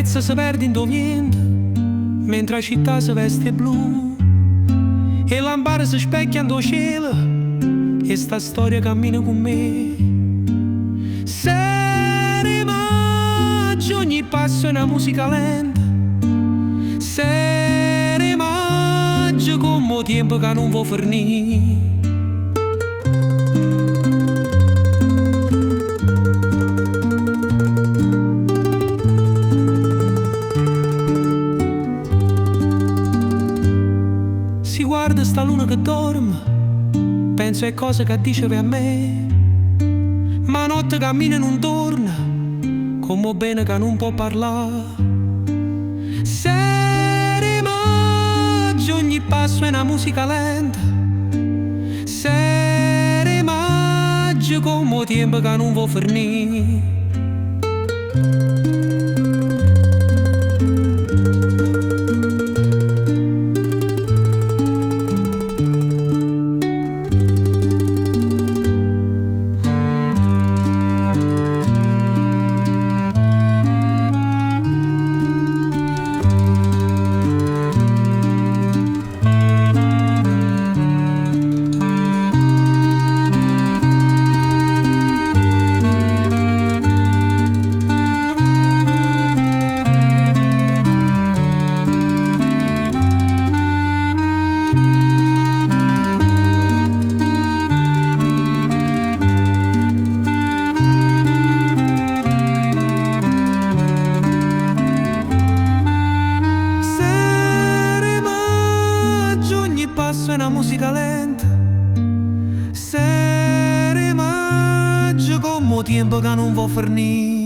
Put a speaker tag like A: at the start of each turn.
A: carezza si perde in niente, mentre la città si veste blu e lampare si specchiano nel cielo e sta storia cammina con me. Sere maggio, ogni passo è una musica lenta. Sere maggio, come tempo che non vuoi fornire. Si guarda sta luna che dorme, penso a cose che dicevi a me, ma notte cammina e non torna, come bene che non può parlare. Sere maggio, ogni passo è una musica lenta. Sere maggio, come tempo che non vuoi fornire. È una musica lenta. Sere maggio, come tempo che non vuoi fornire.